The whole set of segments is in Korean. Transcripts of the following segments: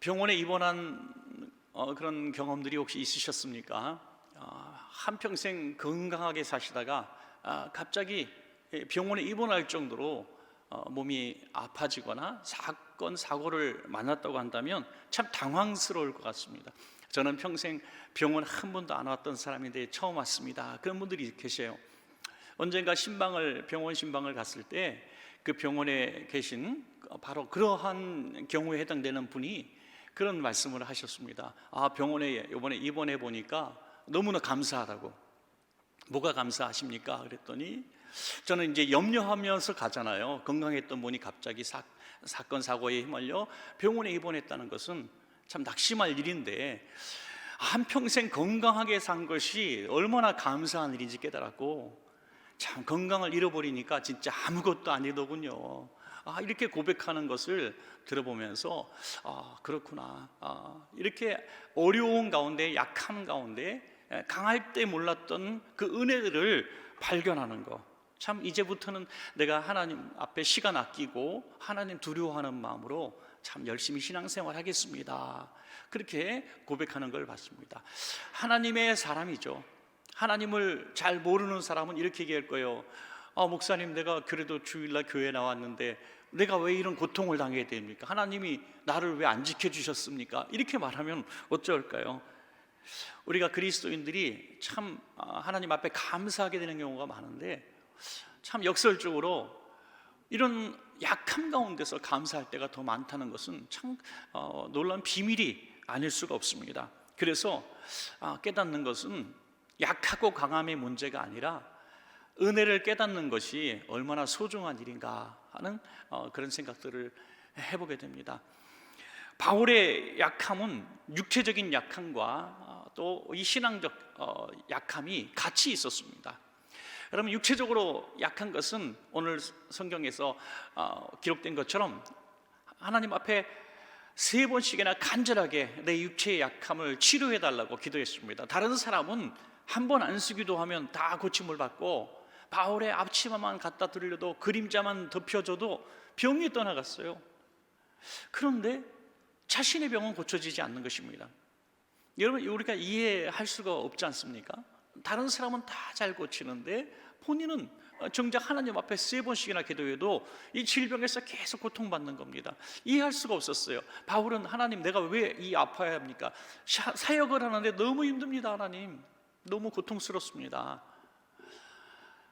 병원에 입원한 그런 경험들이 혹시 있으셨습니까? 한평생 건강하게 사시다가 갑자기 병원에 입원할 정도로 몸이 아파지거나 사건, 사고를 만났다고 한다면 참 당황스러울 것 같습니다. 저는 평생 병원 한 번도 안 왔던 사람인데 처음 왔습니다. 그런 분들이 계세요. 언젠가 병원 신방을 갔을 때 그 병원에 계신 바로 그러한 경우에 해당되는 분이 그런 말씀을 하셨습니다. 병원에 이번에 입원해 보니까 너무나 감사하다고. 뭐가 감사하십니까? 그랬더니 저는 이제 염려하면서 가잖아요. 건강했던 분이 갑자기 사건 사고에 휘말려 병원에 입원했다는 것은 참 낙심할 일인데 한평생 건강하게 산 것이 얼마나 감사한 일인지 깨달았고, 참 건강을 잃어버리니까 진짜 아무것도 아니더군요. 이렇게 고백하는 것을 들어보면서 그렇구나. 이렇게 어려운 가운데, 약한 가운데 강할 때 몰랐던 그 은혜들을 발견하는 것, 참 이제부터는 내가 하나님 앞에 시간 아끼고 하나님 두려워하는 마음으로 참 열심히 신앙생활 하겠습니다. 그렇게 고백하는 걸 봤습니다. 하나님의 사람이죠. 하나님을 잘 모르는 사람은 이렇게 얘기할 거예요. 목사님, 내가 그래도 주일날 교회 나왔는데 내가 왜 이런 고통을 당해야 됩니까? 하나님이 나를 왜 안 지켜주셨습니까? 이렇게 말하면 어쩔까요? 우리가 그리스도인들이 참 하나님 앞에 감사하게 되는 경우가 많은데, 참 역설적으로 이런 약함 가운데서 감사할 때가 더 많다는 것은 참 놀라운 비밀이 아닐 수가 없습니다. 그래서 깨닫는 것은 약하고 강함의 문제가 아니라 은혜를 깨닫는 것이 얼마나 소중한 일인가 하는 그런 생각들을 해보게 됩니다. 바울의 약함은 육체적인 약함과 또 이 신앙적 약함이 같이 있었습니다. 여러분, 육체적으로 약한 것은 오늘 성경에서 기록된 것처럼 하나님 앞에 3번씩이나 간절하게 내 육체의 약함을 치료해 달라고 기도했습니다. 다른 사람은 한 번 안수기도 하면 다 고침을 받고, 바울의 앞치마만 갖다 드려도, 그림자만 덮여줘도 병이 떠나갔어요. 그런데 자신의 병은 고쳐지지 않는 것입니다. 여러분, 우리가 이해할 수가 없지 않습니까? 다른 사람은 다 잘 고치는데 본인은 정작 하나님 앞에 3번씩이나 기도해도 이 질병에서 계속 고통받는 겁니다. 이해할 수가 없었어요. 바울은 하나님, 내가 왜 아파야 합니까? 사역을 하는데 너무 힘듭니다. 하나님, 너무 고통스럽습니다.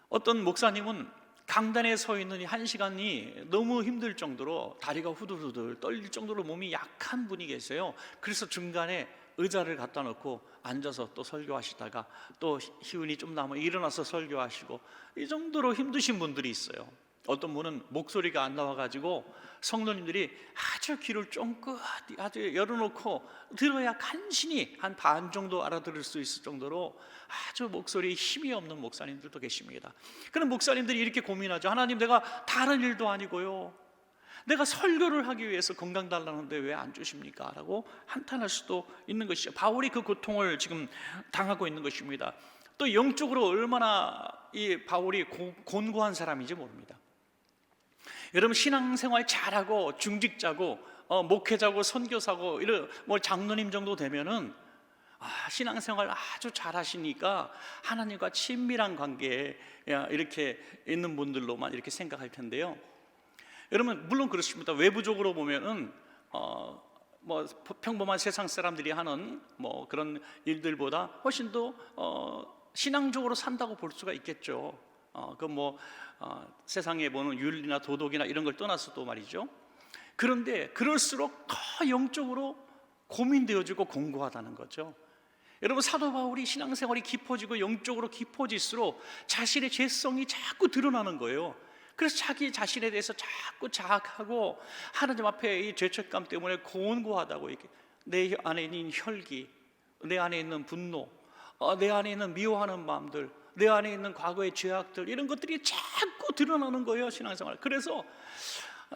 어떤 목사님은 강단에 서 있는 이 1시간이 너무 힘들 정도로 다리가 후들후들 떨릴 정도로 몸이 약한 분이 계세요. 그래서 중간에 의자를 갖다 놓고 앉아서 또 설교하시다가 또 희운이 좀 나면 일어나서 설교하시고, 이 정도로 힘드신 분들이 있어요. 어떤 분은 목소리가 안 나와가지고 성도님들이 아주 귀를 쫑긋 아주 열어놓고 들어야 간신히 한 반 정도 알아들을 수 있을 정도로 아주 목소리에 힘이 없는 목사님들도 계십니다. 그런 목사님들이 이렇게 고민하죠. 하나님, 내가 다른 일도 아니고요, 내가 설교를 하기 위해서 건강 달라는데 왜 안 주십니까? 라고 한탄할 수도 있는 것이죠. 바울이 그 고통을 지금 당하고 있는 것입니다. 또 영적으로 얼마나 이 바울이 곤고한 사람인지 모릅니다. 여러분, 신앙생활 잘하고 중직자고 목회자고 선교사고 이런 장로님 정도 되면은 신앙생활 아주 잘하시니까 하나님과 친밀한 관계에 이렇게 있는 분들로만 이렇게 생각할 텐데요. 여러분, 물론 그렇습니다. 외부적으로 보면은 평범한 세상 사람들이 하는 그런 일들보다 훨씬 더 신앙적으로 산다고 볼 수가 있겠죠. 세상에 보는 윤리나 도덕이나 이런 걸 떠나서도 말이죠. 그런데 그럴수록 더 영적으로 고민되어지고 공고하다는 거죠. 여러분, 사도 바울이 신앙생활이 깊어지고 영적으로 깊어질수록 자신의 죄성이 자꾸 드러나는 거예요. 그래서 자기 자신에 대해서 자꾸 자학하고 하나님 앞에 이 죄책감 때문에 곤고하다고, 이렇게 내 안에 있는 혈기, 내 안에 있는 분노, 내 안에 있는 미워하는 마음들, 내 안에 있는 과거의 죄악들, 이런 것들이 자꾸 드러나는 거예요, 신앙생활. 그래서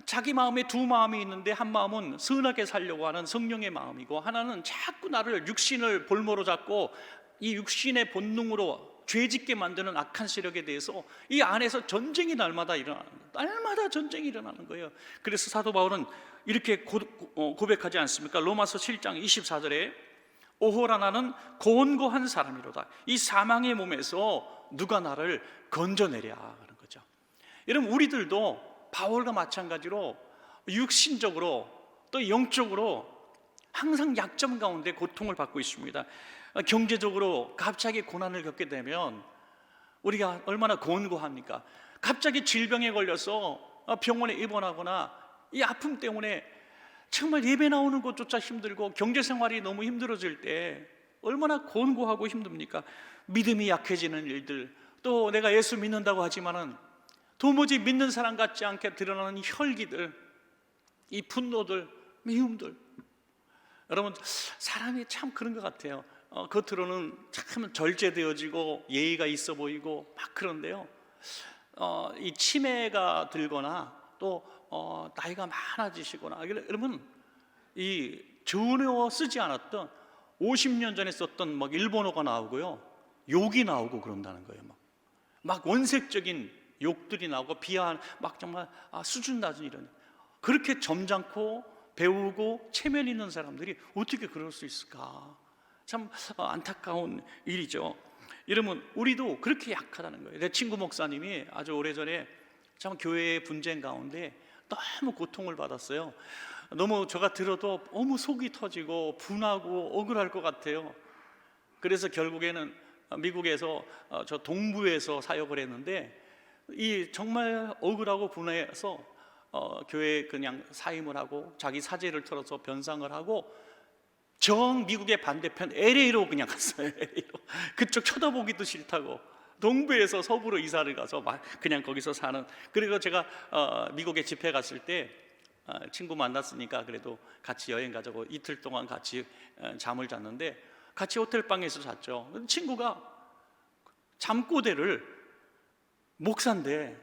자기 마음에 두 마음이 있는데, 한 마음은 선하게 살려고 하는 성령의 마음이고, 하나는 자꾸 나를 육신을 볼모로 잡고 이 육신의 본능으로 죄짓게 만드는 악한 세력에 대해서 이 안에서 전쟁이 날마다 일어나는 거예요. 날마다 전쟁이 일어나는 거예요. 그래서 사도 바울은 이렇게 고백하지 않습니까? 로마서 7장 24절에 오호라 나는 곤고한 사람이로다. 이 사망의 몸에서 누가 나를 건져내랴 하는 거죠. 여러분, 우리들도 바울과 마찬가지로 육신적으로 또 영적으로 항상 약점 가운데 고통을 받고 있습니다. 경제적으로 갑자기 고난을 겪게 되면 우리가 얼마나 곤고합니까? 갑자기 질병에 걸려서 병원에 입원하거나 이 아픔 때문에 정말 예배 나오는 것조차 힘들고 경제생활이 너무 힘들어질 때 얼마나 곤고하고 힘듭니까? 믿음이 약해지는 일들, 또 내가 예수 믿는다고 하지만은 도무지 믿는 사람 같지 않게 드러나는 혈기들, 이 분노들, 미움들. 여러분, 사람이 참 그런 것 같아요. 겉으로는 참 절제되어지고 예의가 있어 보이고 막 그런데요, 이 치매가 들거나 또 나이가 많아지시거나, 여러분, 이 전혀 쓰지 않았던 50년 전에 썼던 막 일본어가 나오고요, 욕이 나오고 그런다는 거예요. 막 원색적인 욕들이 나오고 비하한 막 정말 수준 낮은 이런, 그렇게 점잖고 배우고 체면 있는 사람들이 어떻게 그럴 수 있을까? 참 안타까운 일이죠. 여러분, 우리도 그렇게 약하다는 거예요. 내 친구 목사님이 아주 오래전에 참 교회의 분쟁 가운데 너무 고통을 받았어요. 너무 제가 들어도 너무 속이 터지고 분하고 억울할 것 같아요. 그래서 결국에는 미국에서 저 동부에서 사역을 했는데, 이 정말 억울하고 분해서 교회에 그냥 사임을 하고 자기 사제를 털어서 변상을 하고 정 미국의 반대편 LA로 그냥 갔어요. LA로. 그쪽 쳐다보기도 싫다고 동부에서 서부로 이사를 가서 그냥 거기서 사는. 그리고 제가 미국에 집회 갔을 때 친구 만났으니까 그래도 같이 여행 가자고 이틀 동안 같이 잠을 잤는데, 같이 호텔방에서 잤죠. 친구가 잠꼬대를, 목사인데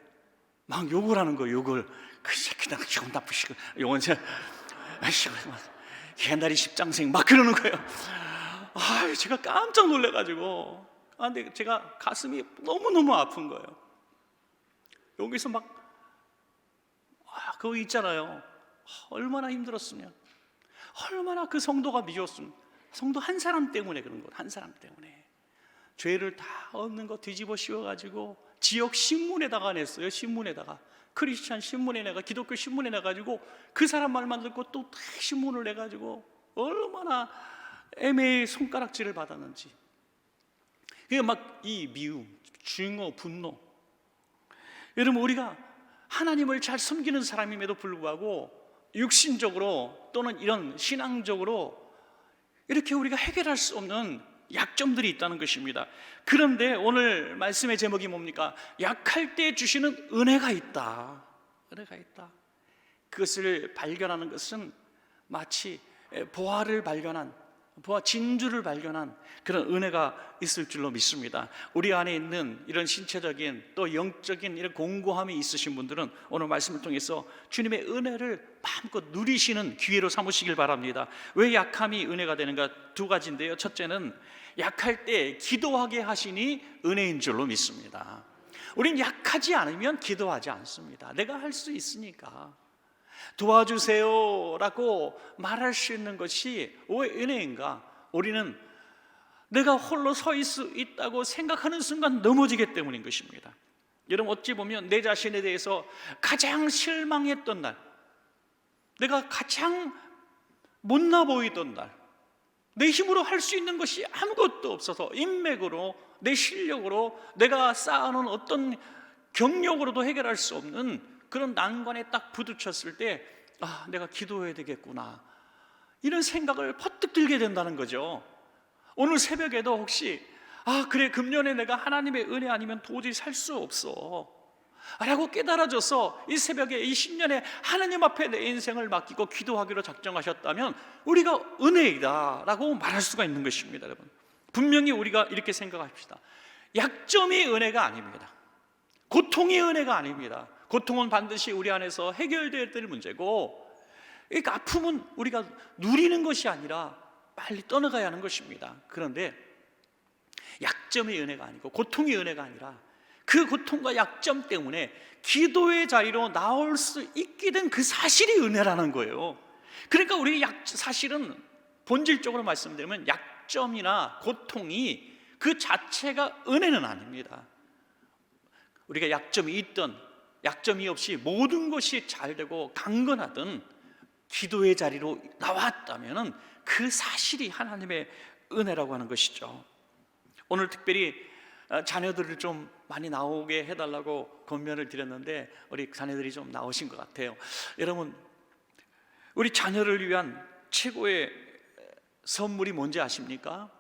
막 욕을 하는 거예요. 욕을. 그 새끼 나 기분 나쁘시고 용원세 옛날에 십장생 막 그러는 거예요. 제가 깜짝 놀래가지고, 근데 제가 가슴이 너무너무 아픈 거예요. 여기서 막 그거 있잖아요. 얼마나 힘들었으면, 얼마나 그 성도가 미웠으면. 성도 한 사람 때문에 그런 것, 한 사람 때문에 죄를 다 얻는 거 뒤집어 씌워가지고 지역 신문에다가 냈어요. 신문에다가, 크리스찬 신문에 내가, 기독교 신문에 내가지고 그 사람 말만 듣고 또 신문을 내가지고 얼마나 애매의 손가락질을 받았는지. 그게 막 이 미움, 증오, 분노. 여러분, 우리가 하나님을 잘 섬기는 사람임에도 불구하고 육신적으로 또는 이런 신앙적으로 이렇게 우리가 해결할 수 없는 약점들이 있다는 것입니다. 그런데 오늘 말씀의 제목이 뭡니까? 약할 때 주시는 은혜가 있다. 은혜가 있다. 그것을 발견하는 것은 마치 보화를 발견한, 보화 진주를 발견한 그런 은혜가 있을 줄로 믿습니다. 우리 안에 있는 이런 신체적인 또 영적인 이런 공고함이 있으신 분들은 오늘 말씀을 통해서 주님의 은혜를 마음껏 누리시는 기회로 삼으시길 바랍니다. 왜 약함이 은혜가 되는가? 두 가지인데요. 첫째는 약할 때 기도하게 하시니 은혜인 줄로 믿습니다. 우린 약하지 않으면 기도하지 않습니다. 내가 할 수 있으니까 도와주세요 라고 말할 수 있는 것이 왜 은혜인가? 우리는 내가 홀로 서 있을 수 있다고 생각하는 순간 넘어지기 때문인 것입니다. 여러분, 어찌 보면 내 자신에 대해서 가장 실망했던 날, 내가 가장 못나 보이던 날, 내 힘으로 할 수 있는 것이 아무것도 없어서 인맥으로, 내 실력으로, 내가 쌓아놓은 어떤 경력으로도 해결할 수 없는 그런 난관에 딱 부딪혔을 때, 내가 기도해야 되겠구나, 이런 생각을 퍼뜩 들게 된다는 거죠. 오늘 새벽에도 혹시 그래, 금년에 내가 하나님의 은혜 아니면 도저히 살 수 없어 라고 깨달아져서 이 새벽에 이 신년에 하나님 앞에 내 인생을 맡기고 기도하기로 작정하셨다면 우리가 은혜이다 라고 말할 수가 있는 것입니다. 여러분, 분명히 우리가 이렇게 생각합시다. 약점이 은혜가 아닙니다. 고통이 은혜가 아닙니다. 고통은 반드시 우리 안에서 해결되어야 될 문제고, 그러니까 아픔은 우리가 누리는 것이 아니라 빨리 떠나가야 하는 것입니다. 그런데 약점이 은혜가 아니고 고통이 은혜가 아니라 그 고통과 약점 때문에 기도의 자리로 나올 수 있게 된 그 사실이 은혜라는 거예요. 그러니까 우리 사실은 본질적으로 말씀드리면 약점이나 고통이 그 자체가 은혜는 아닙니다. 우리가 약점이 있든 약점이 없이 모든 것이 잘되고 강건하든 기도의 자리로 나왔다면 그 사실이 하나님의 은혜라고 하는 것이죠. 오늘 특별히 자녀들을 좀 많이 나오게 해달라고 권면을 드렸는데 우리 자녀들이 좀 나오신 것 같아요. 여러분, 우리 자녀를 위한 최고의 선물이 뭔지 아십니까?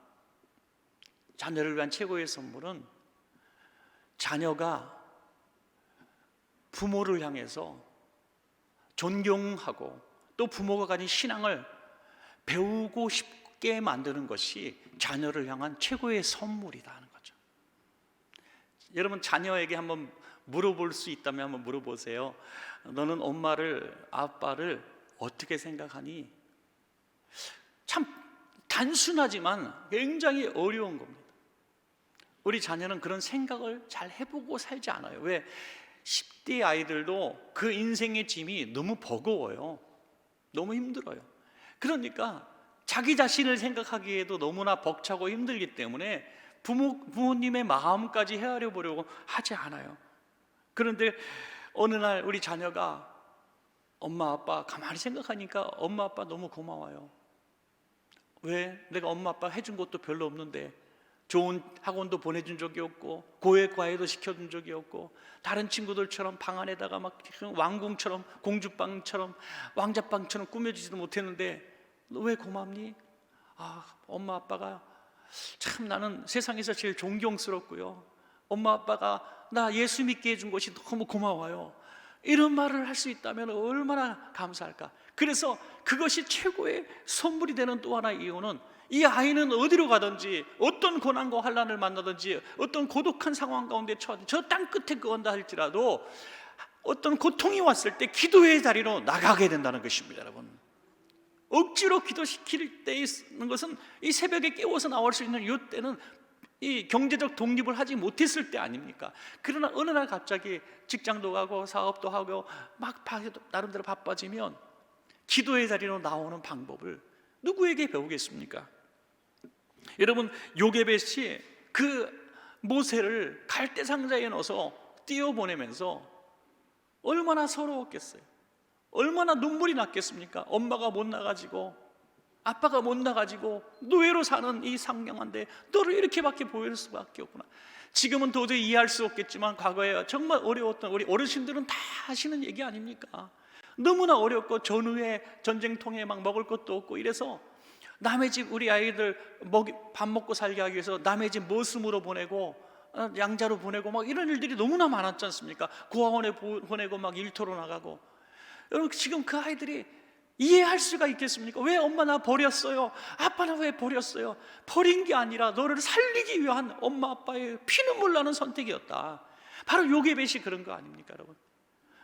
자녀를 위한 최고의 선물은 자녀가 부모를 향해서 존경하고 또 부모가 가진 신앙을 배우고 싶게 만드는 것이 자녀를 향한 최고의 선물이다 하는 거죠. 여러분, 자녀에게 한번 물어볼 수 있다면 한번 물어보세요. 너는 엄마를, 아빠를 어떻게 생각하니? 참 단순하지만 굉장히 어려운 겁니다. 우리 자녀는 그런 생각을 잘 해보고 살지 않아요. 왜? 10대 아이들도 그 인생의 짐이 너무 버거워요. 너무 힘들어요. 그러니까 자기 자신을 생각하기에도 너무나 벅차고 힘들기 때문에 부모님의 마음까지 헤아려 보려고 하지 않아요. 그런데 어느 날 우리 자녀가 엄마 아빠 가만히 생각하니까 엄마 아빠 너무 고마워요. 왜? 내가 엄마 아빠 해준 것도 별로 없는데 좋은 학원도 보내준 적이 없고 고액 과외도 시켜준 적이 없고 다른 친구들처럼 방 안에다가 막 왕궁처럼 공주방처럼 왕자방처럼 꾸며주지도 못했는데 너 왜 고맙니? 아, 엄마 아빠가 참 나는 세상에서 제일 존경스럽고요, 엄마 아빠가 나 예수 믿게 해준 것이 너무 고마워요. 이런 말을 할 수 있다면 얼마나 감사할까. 그래서 그것이 최고의 선물이 되는 또 하나의 이유는 이 아이는 어디로 가든지 어떤 고난과 환난을 만나든지 어떤 고독한 상황 가운데 처하든지 저 땅 끝에 그건다 할지라도 어떤 고통이 왔을 때 기도의 자리로 나가게 된다는 것입니다. 여러분, 억지로 기도시킬 때 있는 것은 이 새벽에 깨워서 나올 수 있는 이 때는 이 경제적 독립을 하지 못했을 때 아닙니까? 그러나 어느 날 갑자기 직장도 가고 사업도 하고 막 나름대로 바빠지면 기도의 자리로 나오는 방법을 누구에게 배우겠습니까? 여러분, 요게벳이 그 모세를 갈대 상자에 넣어서 띄워보내면서 얼마나 서러웠겠어요. 얼마나 눈물이 났겠습니까? 엄마가 못 나가지고 아빠가 못 나가지고 노예로 사는 이 상냥한데 너를 이렇게밖에 보일 수밖에 없구나. 지금은 도저히 이해할 수 없겠지만 과거에 정말 어려웠던 우리 어르신들은 다 하시는 얘기 아닙니까? 너무나 어렵고 전후에 전쟁통에 막 먹을 것도 없고 이래서 남의 집 우리 아이들 밥 먹고 살게 하기 위해서 남의 집 머슴으로 보내고 양자로 보내고 막 이런 일들이 너무나 많았지 않습니까? 고아원에 보내고 막 일터로 나가고. 여러분, 지금 그 아이들이 이해할 수가 있겠습니까? 왜 엄마 나 버렸어요? 아빠 나 왜 버렸어요? 버린 게 아니라 너를 살리기 위한 엄마 아빠의 피눈물 나는 선택이었다. 바로 요게벳이 그런 거 아닙니까, 여러분?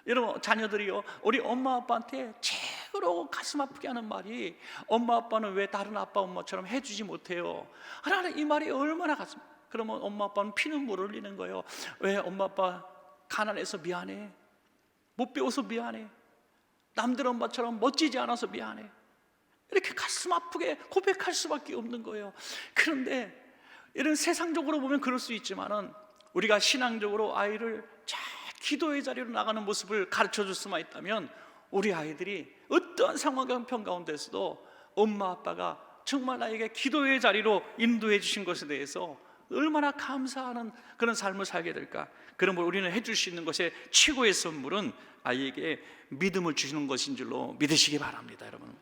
여러분, 자녀들이요, 우리 엄마 아빠한테 최고로 가슴 아프게 하는 말이 엄마 아빠는 왜 다른 아빠 엄마처럼 해주지 못해요? 하나는 이 말이 얼마나 가슴. 그러면 엄마 아빠는 피눈물 흘리는 거예요. 왜? 엄마 아빠 가난해서 미안해. 못 배워서 미안해. 남들 엄마처럼 멋지지 않아서 미안해. 이렇게 가슴 아프게 고백할 수밖에 없는 거예요. 그런데 이런 세상적으로 보면 그럴 수 있지만은 우리가 신앙적으로 아이를 잘 기도의 자리로 나가는 모습을 가르쳐 줄 수만 있다면 우리 아이들이 어떠한 상황 형편 가운데서도 엄마 아빠가 정말 나에게 기도의 자리로 인도해 주신 것에 대해서 얼마나 감사하는 그런 삶을 살게 될까. 그러므로 우리는 해줄 수 있는 것의 최고의 선물은 아이에게 믿음을 주시는 것인 줄로 믿으시기 바랍니다. 여러분,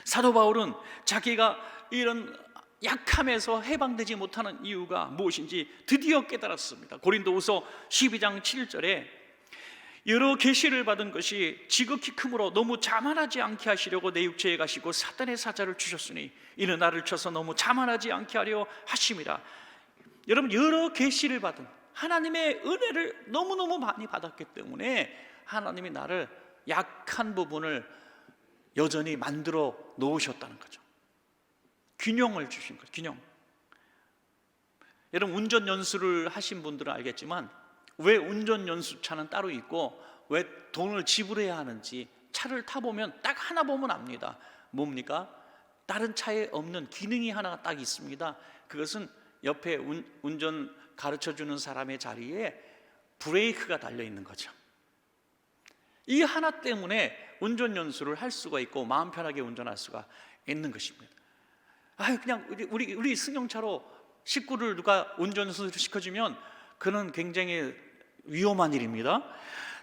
사도 바울은 자기가 이런 약함에서 해방되지 못하는 이유가 무엇인지 드디어 깨달았습니다. 고린도후서 12장 7절에 여러 계시를 받은 것이 지극히 크므로 너무 자만하지 않게 하시려고 내 육체에 가시고 사탄의 사자를 주셨으니 이는 나를 쳐서 너무 자만하지 않게 하려 하심이라. 여러분, 여러 계시를 받은 하나님의 은혜를 너무너무 많이 받았기 때문에 하나님이 나를 약한 부분을 여전히 만들어 놓으셨다는 거죠. 균형을 주신 거죠. 균형. 여러분 운전 연수를 하신 분들은 알겠지만 왜 운전 연수차는 따로 있고 왜 돈을 지불해야 하는지 차를 타보면 딱 하나 보면 압니다. 뭡니까? 다른 차에 없는 기능이 하나가 딱 있습니다. 그것은 옆에 운전 가르쳐주는 사람의 자리에 브레이크가 달려있는 거죠. 이 하나 때문에 운전 연수를 할 수가 있고 마음 편하게 운전할 수가 있는 것입니다. 그냥 우리 승용차로 식구를 누가 운전 연수를 시켜주면 그는 굉장히 위험한 일입니다.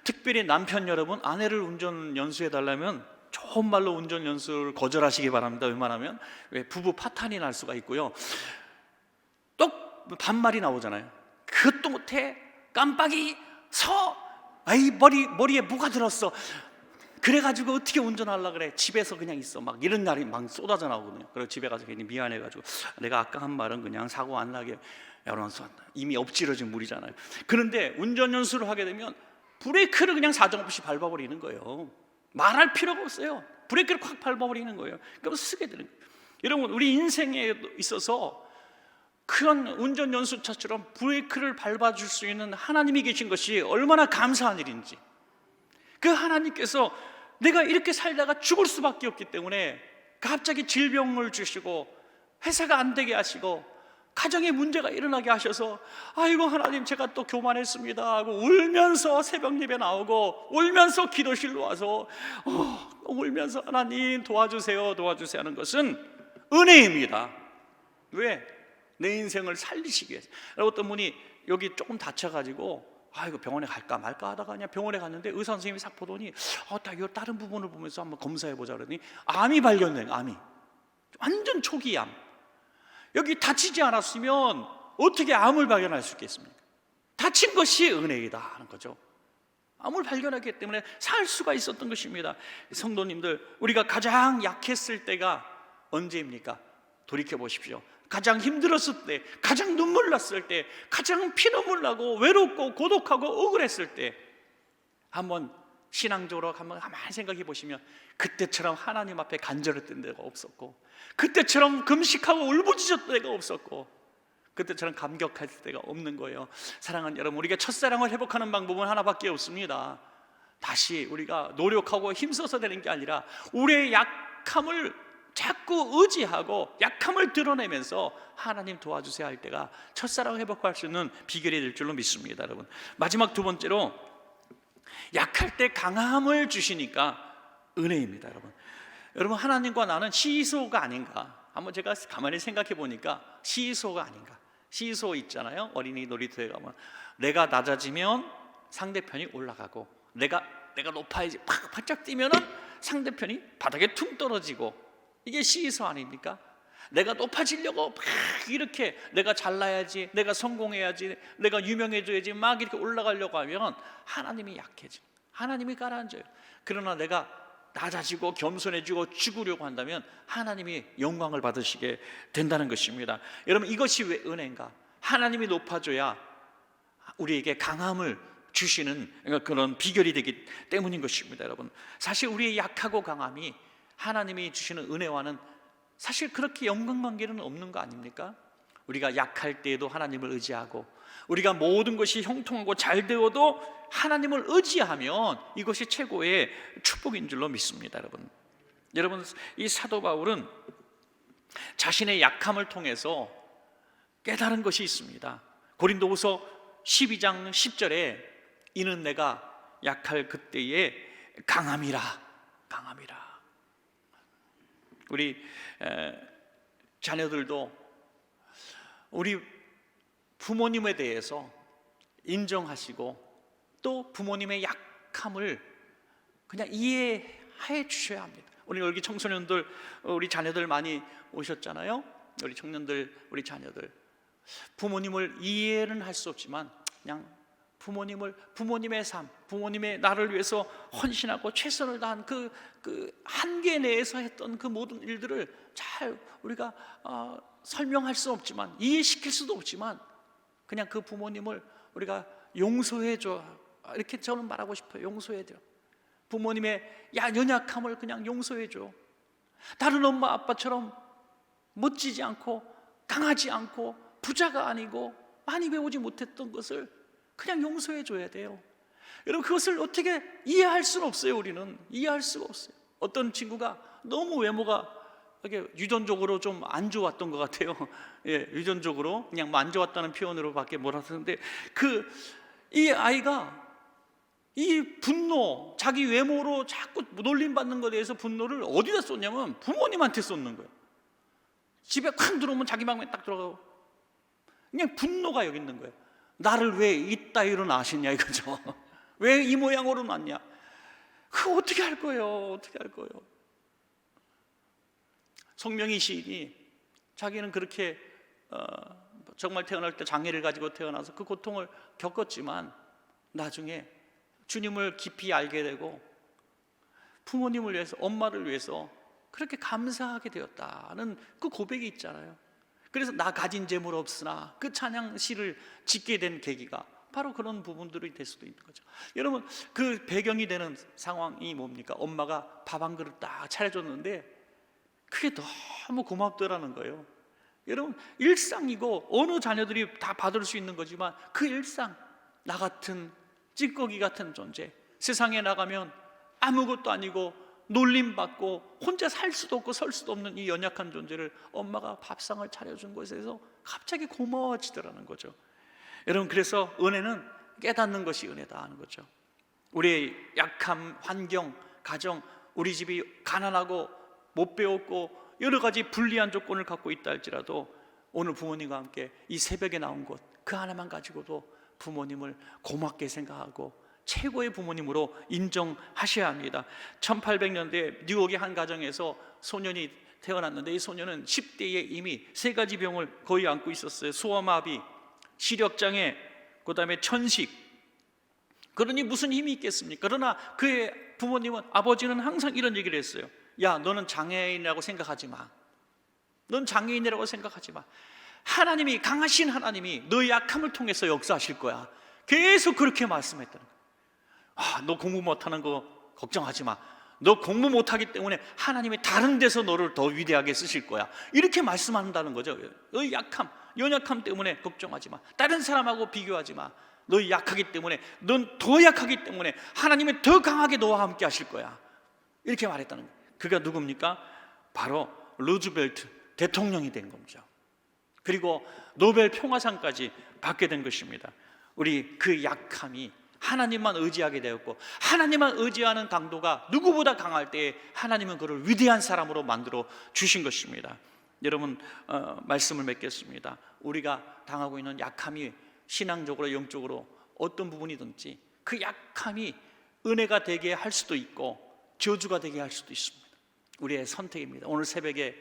특별히 남편 여러분, 아내를 운전 연수해 달라면 좋은 말로 운전 연수를 거절하시기 바랍니다. 웬만하면 왜 부부 파탄이 날 수가 있고요. 또 반말이 나오잖아요. 그것도 못해, 깜빡이 서, 머리에 뭐가 들었어, 그래가지고 어떻게 운전하려고 그래, 집에서 그냥 있어, 막 이런 날이 막 쏟아져 나오거든요. 그리고 집에 가서 괜히 미안해가지고 내가 아까 한 말은 그냥 사고 안 나게 이러면서 이미 엎질러진 물이잖아요. 그런데 운전 연수를 하게 되면 브레이크를 그냥 사정없이 밟아버리는 거예요. 말할 필요가 없어요. 브레이크를 콱 밟아버리는 거예요. 그럼 쓰게 되는 거예요. 여러분, 우리 인생에 있어서 그런 운전 연수차처럼 브레이크를 밟아줄 수 있는 하나님이 계신 것이 얼마나 감사한 일인지, 그 하나님께서 내가 이렇게 살다가 죽을 수밖에 없기 때문에 갑자기 질병을 주시고 회사가 안 되게 하시고 가정에 문제가 일어나게 하셔서 아이고 하나님 제가 또 교만했습니다 하고 울면서 새벽 예배 나오고 울면서 기도실로 와서 울면서 하나님 도와주세요 하는 것은 은혜입니다. 왜? 내 인생을 살리시기 위해서. 어떤 분이 여기 조금 다쳐가지고 이거 병원에 갈까 말까 하다가 그냥 병원에 갔는데 의사 선생님이 싹 보더니 딱 이 다른 부분을 보면서 한번 검사해보자 그러더니 암이 발견된, 암이 완전 초기 암. 여기 다치지 않았으면 어떻게 암을 발견할 수 있겠습니까? 다친 것이 은혜이다 하는 거죠. 암을 발견했기 때문에 살 수가 있었던 것입니다. 성도님들, 우리가 가장 약했을 때가 언제입니까? 돌이켜 보십시오. 가장 힘들었을 때, 가장 눈물 났을 때, 가장 피눈물 나고 외롭고 고독하고 억울했을 때 한번 신앙적으로 한번 가만히 생각해 보시면 그때처럼 하나님 앞에 간절했던 데가 없었고, 그때처럼 금식하고 울부짖었던 데가 없었고, 그때처럼 감격할 때가 없는 거예요. 사랑하는 여러분, 우리가 첫사랑을 회복하는 방법은 하나밖에 없습니다. 다시 우리가 노력하고 힘써서 되는 게 아니라 우리의 약함을 자꾸 의지하고 약함을 드러내면서 하나님 도와주세요 할 때가 첫사랑 회복할 수 있는 비결이 될 줄로 믿습니다. 여러분, 마지막 두 번째로 약할 때 강함을 주시니까 은혜입니다. 여러분 하나님과 나는 시소가 아닌가, 한번 제가 가만히 생각해 보니까 시소가 아닌가. 시소 있잖아요. 어린이 놀이터에 가면 내가 낮아지면 상대편이 올라가고 내가 높아야지 팍 바짝 뛰면은 상대편이 바닥에 퉁 떨어지고, 이게 시소 아닙니까? 내가 높아지려고 막 이렇게 내가 잘나야지, 내가 성공해야지, 내가 유명해져야지 막 이렇게 올라가려고 하면 하나님이 약해져, 하나님이 가라앉아요. 그러나 내가 낮아지고 겸손해지고 죽으려고 한다면 하나님이 영광을 받으시게 된다는 것입니다. 여러분, 이것이 왜 은혜인가? 하나님이 높아져야 우리에게 강함을 주시는 그런 비결이 되기 때문인 것입니다. 여러분, 사실 우리의 약하고 강함이 하나님이 주시는 은혜와는 사실 그렇게 연관관계는 없는 거 아닙니까? 우리가 약할 때에도 하나님을 의지하고, 우리가 모든 것이 형통하고 잘 되어도 하나님을 의지하면 이것이 최고의 축복인 줄로 믿습니다. 여러분, 이 사도 바울은 자신의 약함을 통해서 깨달은 것이 있습니다. 고린도후서 12장 10절에 이는 내가 약할 그때에 강함이라. 우리 자녀들도 우리 부모님에 대해서 인정하시고 또 부모님의 약함을 그냥 이해해 주셔야 합니다. 우리 여기 청소년들, 우리 자녀들 많이 오셨잖아요. 우리 청년들, 우리 자녀들, 부모님을 이해는 할 수 없지만 그냥 부모님의 삶, 부모님의 나를 위해서 헌신하고 최선을 다한 그 한계 내에서 했던 그 모든 일들을 잘 우리가 설명할 수 없지만, 이해시킬 수도 없지만 그냥 그 부모님을 우리가 용서해줘, 이렇게 저는 말하고 싶어요. 용서해줘. 부모님의 연약함을 그냥 용서해줘. 다른 엄마 아빠처럼 멋지지 않고 강하지 않고 부자가 아니고 많이 배우지 못했던 것을 그냥 용서해 줘야 돼요. 여러분, 그것을 어떻게 이해할 수는 없어요. 우리는 이해할 수가 없어요. 어떤 친구가 너무 외모가 이렇게 유전적으로 좀 안 좋았던 것 같아요. 예, 유전적으로 그냥 뭐 안 좋았다는 표현으로밖에 못 하는데, 이 아이가 이 분노, 자기 외모로 자꾸 놀림받는 것에 대해서 분노를 어디다 쏟냐면 부모님한테 쏟는 거예요. 집에 콱 들어오면 자기 방에 딱 들어가고 그냥 분노가 여기 있는 거예요. 나를 왜 이따위로 낳으셨냐 이거죠. 왜 이 모양으로 낳냐. 그거 어떻게 할 거예요? 어떻게 할 거예요? 송명희 시인이 자기는 그렇게 정말 태어날 때 장애를 가지고 태어나서 그 고통을 겪었지만 나중에 주님을 깊이 알게 되고 부모님을 위해서, 엄마를 위해서 그렇게 감사하게 되었다는 그 고백이 있잖아요. 그래서 나 가진 재물 없으나 그 찬양시를 짓게 된 계기가 바로 그런 부분들이 될 수도 있는 거죠. 여러분, 그 배경이 되는 상황이 뭡니까? 엄마가 밥 한 그릇 딱 차려줬는데 그게 너무 고맙더라는 거예요. 여러분, 일상이고 어느 자녀들이 다 받을 수 있는 거지만 그 일상, 나 같은 찌꺼기 같은 존재, 세상에 나가면 아무것도 아니고 놀림받고 혼자 살 수도 없고 설 수도 없는 이 연약한 존재를 엄마가 밥상을 차려준 것에서 갑자기 고마워지더라는 거죠. 여러분, 그래서 은혜는 깨닫는 것이 은혜다 하는 거죠. 우리의 약함, 환경, 가정, 우리 집이 가난하고 못 배웠고 여러 가지 불리한 조건을 갖고 있다 할지라도 오늘 부모님과 함께 이 새벽에 나온 것, 그 하나만 가지고도 부모님을 고맙게 생각하고 최고의 부모님으로 인정하셔야 합니다. 1800년대 뉴욕의 한 가정에서 소년이 태어났는데 이 소년은 10대에 이미 3가지 병을 거의 안고 있었어요. 소아마비, 시력장애, 그 다음에 천식. 그러니 무슨 힘이 있겠습니까? 그러나 그의 부모님은, 아버지는 항상 이런 얘기를 했어요. 야, 너는 장애인이라고 생각하지 마. 넌 장애인이라고 생각하지 마. 하나님이, 강하신 하나님이 너의 약함을 통해서 역사하실 거야. 계속 그렇게 말씀했다는 거야. 너 공부 못하는 거 걱정하지 마. 너 공부 못하기 때문에 하나님이 다른 데서 너를 더 위대하게 쓰실 거야. 이렇게 말씀한다는 거죠. 너의 약함, 연약함 때문에 걱정하지 마. 다른 사람하고 비교하지 마. 너희 약하기 때문에, 넌 더 약하기 때문에 하나님이 더 강하게 너와 함께 하실 거야. 이렇게 말했다는 거예요. 그가 누굽니까? 바로 루즈벨트 대통령이 된 겁니다. 그리고 노벨 평화상까지 받게 된 것입니다. 우리 그 약함이 하나님만 의지하게 되었고, 하나님만 의지하는 강도가 누구보다 강할 때에 하나님은 그를 위대한 사람으로 만들어 주신 것입니다. 여러분, 말씀을 맺겠습니다. 우리가 당하고 있는 약함이 신앙적으로, 영적으로 어떤 부분이든지 그 약함이 은혜가 되게 할 수도 있고 저주가 되게 할 수도 있습니다. 우리의 선택입니다. 오늘 새벽에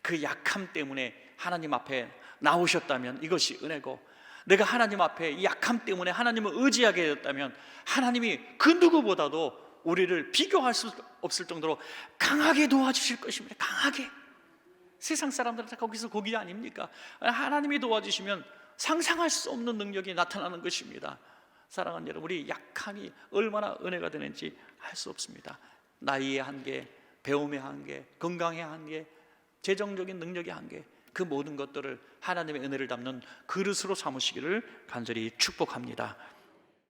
그 약함 때문에 하나님 앞에 나오셨다면 이것이 은혜고, 내가 하나님 앞에 이 약함 때문에 하나님을 의지하게 되었다면 하나님이 그 누구보다도 우리를 비교할 수 없을 정도로 강하게 도와주실 것입니다. 강하게. 세상 사람들은 다 거기서 거기 아닙니까? 하나님이 도와주시면 상상할 수 없는 능력이 나타나는 것입니다. 사랑하는 여러분, 우리 약함이 얼마나 은혜가 되는지 알 수 없습니다. 나이의 한계, 배움의 한계, 건강의 한계, 재정적인 능력의 한계, 그 모든 것들을 하나님의 은혜를 담는 그릇으로 삼으시기를 간절히 축복합니다.